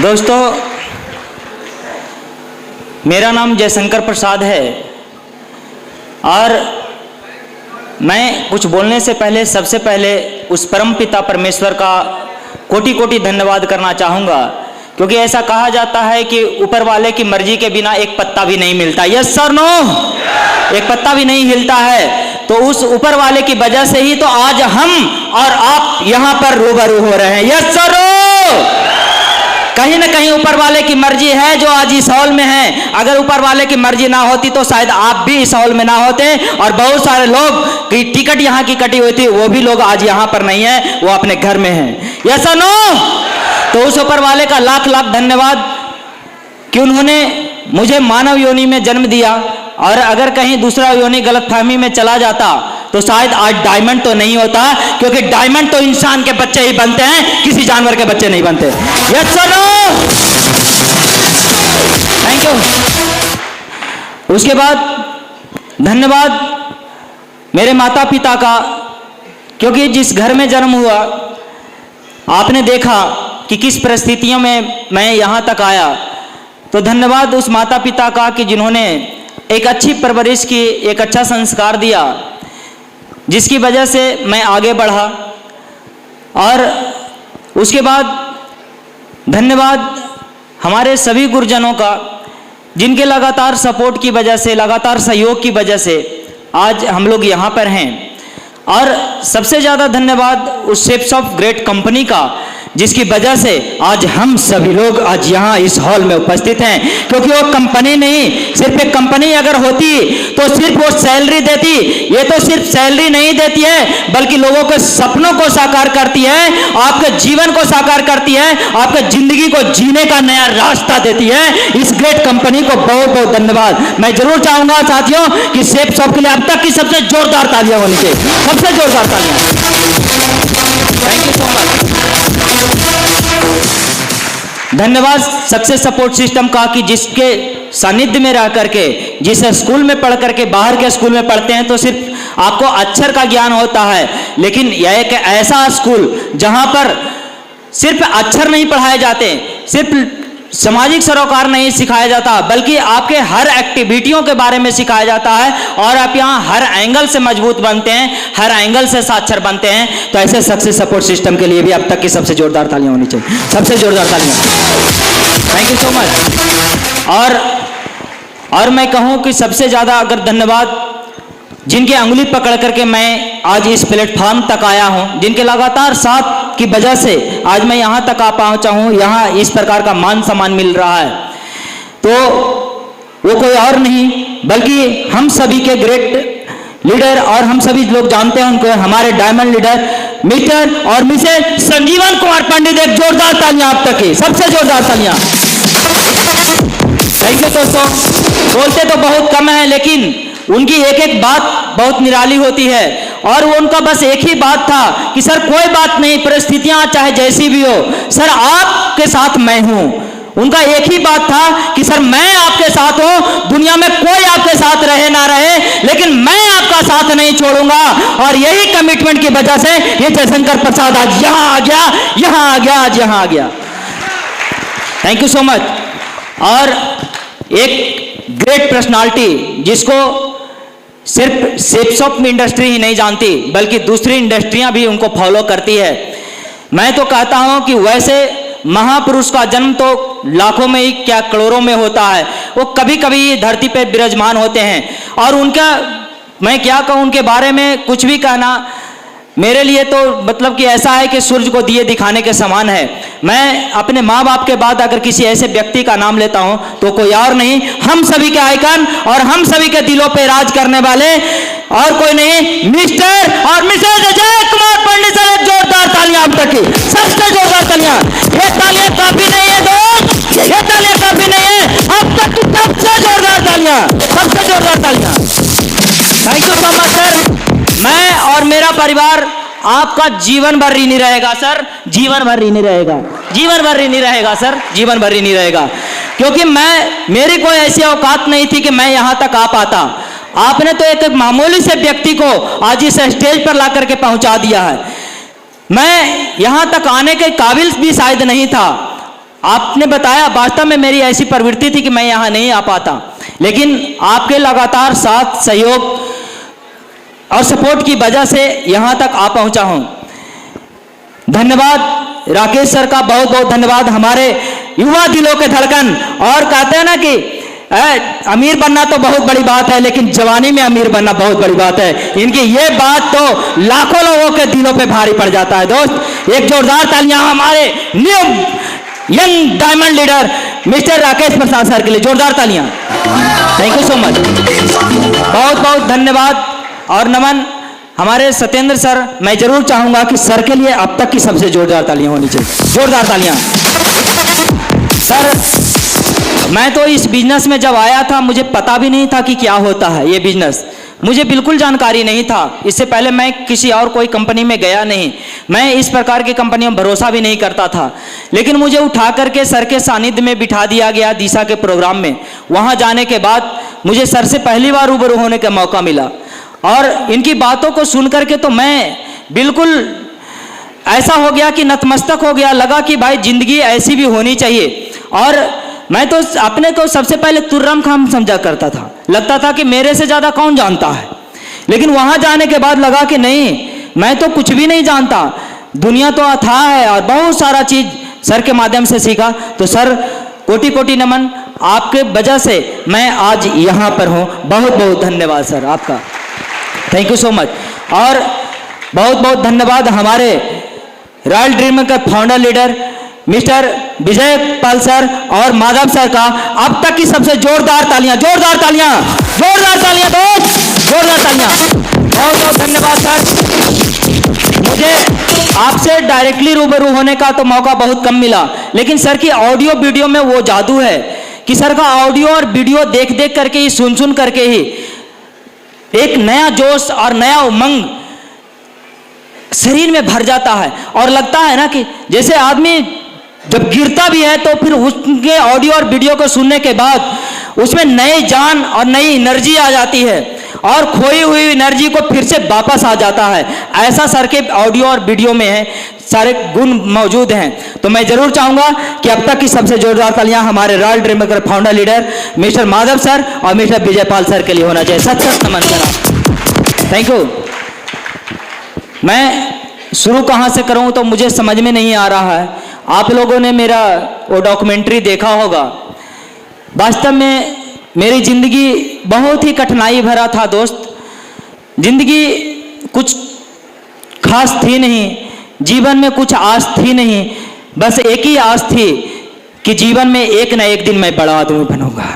दोस्तों, मेरा नाम जयशंकर प्रसाद है और मैं कुछ बोलने से पहले सबसे पहले उस परम पिता परमेश्वर का कोटि कोटि धन्यवाद करना चाहूँगा, क्योंकि ऐसा कहा जाता है कि ऊपर वाले की मर्जी के बिना एक पत्ता भी नहीं मिलता। यस सर नो, एक पत्ता भी नहीं हिलता है। तो उस ऊपर वाले की वजह से ही तो आज हम और आप यहाँ पर रूबरू हो रहे हैं। यस सर नो, कहीं ना कहीं ऊपर वाले की मर्जी है जो आज इस हॉल में है। अगर ऊपर वाले की मर्जी ना होती तो शायद आप भी इस हॉल में ना होते और बहुत सारे लोग की टिकट यहाँ की कटी हुई थी, वो भी लोग आज यहाँ पर नहीं है, वो अपने घर में हैं। यस सर नो, तो उस ऊपर वाले का लाख लाख धन्यवाद कि उन्होंने मुझे मानव योनि में जन्म दिया, और अगर कहीं दूसरा योनि गलतफहमी में चला जाता तो शायद आज डायमंड तो नहीं होता, क्योंकि डायमंड तो इंसान के बच्चे ही बनते हैं, किसी जानवर के बच्चे नहीं बनते। Yes sir no, thank you. उसके बाद धन्यवाद मेरे माता पिता का, क्योंकि जिस घर में जन्म हुआ आपने देखा कि किस परिस्थितियों में मैं यहाँ तक आया। तो धन्यवाद उस माता पिता का कि जिन्होंने एक अच्छी परवरिश की, एक अच्छा संस्कार दिया, जिसकी वजह से मैं आगे बढ़ा। और उसके बाद धन्यवाद हमारे सभी गुरुजनों का, जिनके लगातार सपोर्ट की वजह से, लगातार सहयोग की वजह से आज हम लोग यहाँ पर हैं। और सबसे ज़्यादा धन्यवाद उस शेप्स ऑफ ग्रेट कंपनी का, जिसकी वजह से आज हम सभी लोग आज यहाँ इस हॉल में उपस्थित हैं। क्योंकि वो कंपनी नहीं, सिर्फ एक कंपनी अगर होती तो सिर्फ वो सैलरी देती, ये तो सिर्फ सैलरी नहीं देती है बल्कि लोगों के सपनों को साकार करती है, आपके जीवन को साकार करती है, आपके जिंदगी को जीने का नया रास्ता देती है। इस ग्रेट कंपनी को बहुत बहुत धन्यवाद। मैं जरूर चाहूंगा साथियों कि शेप्स ऑफ के लिए अब तक की सबसे जोरदार तालियां होनी चाहिए, सबसे जोरदार तालियां। Thank you so much. धन्यवाद सक्सेस सपोर्ट सिस्टम का कि जिसके सानिध्य में रह करके, जिस स्कूल में पढ़ करके, बाहर के स्कूल में पढ़ते हैं तो सिर्फ आपको अक्षर का ज्ञान होता है, लेकिन यह एक ऐसा स्कूल जहां पर सिर्फ अक्षर नहीं पढ़ाए जाते, सिर्फ सामाजिक सरोकार नहीं सिखाया जाता, बल्कि आपके हर एक्टिविटियों के बारे में सिखाया जाता है और आप यहाँ हर एंगल से मजबूत बनते हैं, हर एंगल से साक्षर बनते हैं। तो ऐसे सक्सेस सपोर्ट सिस्टम के लिए भी अब तक की सबसे जोरदार तालियां होनी चाहिए, सबसे जोरदार तालियां। Thank you so much. और मैं कहूँ कि सबसे ज़्यादा अगर धन्यवाद जिनके अंगुली पकड़ करके मैं आज इस प्लेटफॉर्म तक आया हूं, जिनके लगातार साथ की वजह से आज मैं यहां तक आ पहुंचा हूं, यहां इस प्रकार का मान सम्मान मिल रहा है, तो वो कोई और नहीं बल्कि हम सभी के ग्रेट लीडर, और हम सभी लोग जानते हैं उनको, हमारे डायमंड लीडर मिस्टर और मिसेज संजीवन कुमार पंडित। एक जोरदार तालियां आप तक की, सबसे जोरदार तालियां। थैंक यू दोस्तों। बोलते तो बहुत कम है, लेकिन उनकी एक एक बात बहुत निराली होती है, और वो उनका बस एक ही बात था कि सर कोई बात नहीं, परिस्थितियां चाहे जैसी भी हो, सर आपके साथ मैं हूं। उनका एक ही बात था कि सर मैं आपके साथ हूं, दुनिया में कोई आपके साथ रहे ना रहे, लेकिन मैं आपका साथ नहीं छोड़ूंगा। और यही कमिटमेंट की वजह से ये जयशंकर प्रसाद आज यहां आ गया, यहां आ गया, आज यहां आ गया। Thank you so much. और एक ग्रेट पर्सनालिटी जिसको सिर्फ शेप्स ऑफ इंडस्ट्री ही नहीं जानती, बल्कि दूसरी इंडस्ट्रियां भी उनको फॉलो करती है। मैं तो कहता हूं कि वैसे महापुरुष का जन्म तो लाखों में ही क्या करोड़ों में होता है, वो कभी कभी धरती पे विराजमान होते हैं। और उनका मैं क्या कहूं, उनके बारे में कुछ भी कहना मेरे लिए तो मतलब कि ऐसा है कि सूरज को दिए दिखाने के समान है। मैं अपने माँ बाप के बाद अगर किसी ऐसे व्यक्ति का नाम लेता हूं तो कोई और नहीं, हम सभी के आइकन और हम सभी के दिलों पे राज करने वाले और कोई नहीं, मिस्टर और मिसेज अजय कुमार पंडित सर। एक जोरदार तालियां आप तक की, सबसे जोरदार तालियां। ये तालियां काफी नहीं है दोस्त, ये तालियां काफी नहीं है, अब तक की सबसे जोरदार तालियां, सबसे जोरदार तालियां। Thank you so much sir. मैं और मेरा परिवार आपका जीवन भर ऋणी रहेगा सर, जीवन भर ऋणी रहेगा, जीवन भर ऋणी रहेगा सर, जीवन भर ऋणी रहेगा। क्योंकि मेरी कोई ऐसी औकात नहीं थी कि मैं यहां तक आ पाता। आपने तो एक मामूली से व्यक्ति को आज इस स्टेज पर ला करके पहुंचा दिया है। मैं यहां तक आने के काबिल भी शायद नहीं था, आपने बताया, वास्तव में मेरी ऐसी प्रवृत्ति थी कि मैं यहाँ नहीं आ पाता, लेकिन आपके लगातार साथ, सहयोग और सपोर्ट की वजह से यहाँ तक आ पहुँचा हूँ। धन्यवाद राकेश सर का, बहुत बहुत धन्यवाद। हमारे युवा दिलों के धड़कन, और कहते हैं ना कि अमीर बनना तो बहुत बड़ी बात है, लेकिन जवानी में अमीर बनना बहुत बड़ी बात है। इनकी ये बात तो लाखों लोगों के दिलों पे भारी पड़ जाता है। दोस्त, एक जोरदार तालियां हमारे new young diamond leader mister Rakesh Prasad sir के लिए, जोरदार तालियां। थैंक यू सो मच, बहुत बहुत धन्यवाद और नमन। हमारे सत्येंद्र सर, मैं जरूर चाहूंगा कि सर के लिए अब तक की सबसे जोरदार तालियां होनी चाहिए, जोरदार तालियां। सर, मैं तो इस बिजनेस में जब आया था, मुझे पता भी नहीं था कि क्या होता है ये बिजनेस, मुझे बिल्कुल जानकारी नहीं था। इससे पहले मैं किसी और कोई कंपनी में गया नहीं, मैं इस प्रकार की कंपनियों में भरोसा भी नहीं करता था। लेकिन मुझे उठा करके सर के सानिध्य में बिठा दिया गया दिशा के प्रोग्राम में। वहाँ जाने के बाद मुझे सर से पहली बार रूबरू होने का मौका मिला, और इनकी बातों को सुन करके तो मैं बिल्कुल ऐसा हो गया कि नतमस्तक हो गया। लगा कि भाई जिंदगी ऐसी भी होनी चाहिए। और मैं तो अपने को सबसे पहले तुर्रम खाम समझा करता था, लगता था कि मेरे से ज़्यादा कौन जानता है। लेकिन वहाँ जाने के बाद लगा कि नहीं, मैं तो कुछ भी नहीं जानता, दुनिया तो अथाह है, और बहुत सारा चीज़ सर के माध्यम से सीखा। तो सर, कोटि कोटि नमन, आपके वजह से मैं आज यहाँ पर हूँ। बहुत बहुत धन्यवाद सर आपका, थैंक यू सो मच। और बहुत बहुत धन्यवाद हमारे रॉयल ड्रीम का founder leader mister Vijay Pal sir और माधव सर का। अब तक की सबसे जोरदार तालियां, जोरदार तालियां, जोरदार तालियां दोस्त, जोरदार तालियां। बहुत बहुत धन्यवाद सर। मुझे आपसे डायरेक्टली रूबरू होने का तो मौका बहुत कम मिला, लेकिन सर की ऑडियो वीडियो में वो जादू है कि सर का ऑडियो और वीडियो देख देख करके ही, सुन सुन करके ही एक नया जोश और नया उमंग शरीर में भर जाता है। और लगता है ना कि जैसे आदमी जब गिरता भी है तो फिर उसके ऑडियो और वीडियो को सुनने के बाद उसमें नई जान और नई एनर्जी आ जाती है, और खोई हुई एनर्जी को फिर से वापस आ जाता है। ऐसा सर के ऑडियो और वीडियो में है, सारे गुण मौजूद हैं। तो मैं जरूर चाहूंगा कि अब तक की सबसे जोरदार तालियां हमारे रॉयल ड्रीम का founder leader mister Madhav sir और मिस्टर विजय पाल सर के लिए होना चाहिए। सत सत नमन सर, थैंक यू। मैं शुरू कहाँ से करूँ तो मुझे समझ में नहीं आ रहा है। आप लोगों ने मेरा वो डॉक्यूमेंट्री देखा होगा। वास्तव में मेरी ज़िंदगी बहुत ही कठिनाई भरा था दोस्त। ज़िंदगी कुछ खास थी नहीं, जीवन में कुछ आस थी नहीं, बस एक ही आस थी कि जीवन में एक न एक दिन मैं बड़ा आदमी बनूंगा,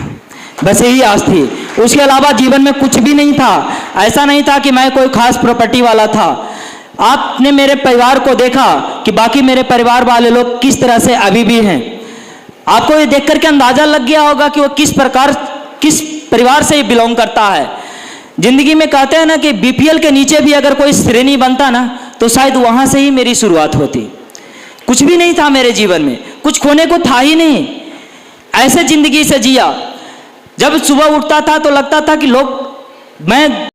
बस यही आस थी। उसके अलावा जीवन में कुछ भी नहीं था। ऐसा नहीं था कि मैं कोई खास प्रॉपर्टी वाला था। आपने मेरे परिवार को देखा कि बाकी मेरे परिवार वाले लोग किस तरह से अभी भी हैं। आपको ये देख करके अंदाजा लग गया होगा कि वो किस परिवार से बिलोंग करता है। जिंदगी में कहते हैं ना कि बीपीएल के नीचे भी अगर कोई श्रेणी बनता ना तो शायद वहां से ही मेरी शुरुआत होती। कुछ भी नहीं था मेरे जीवन में, कुछ खोने को था ही नहीं। ऐसे जिंदगी से जिया। जब सुबह उठता था तो लगता था कि लोग, मैं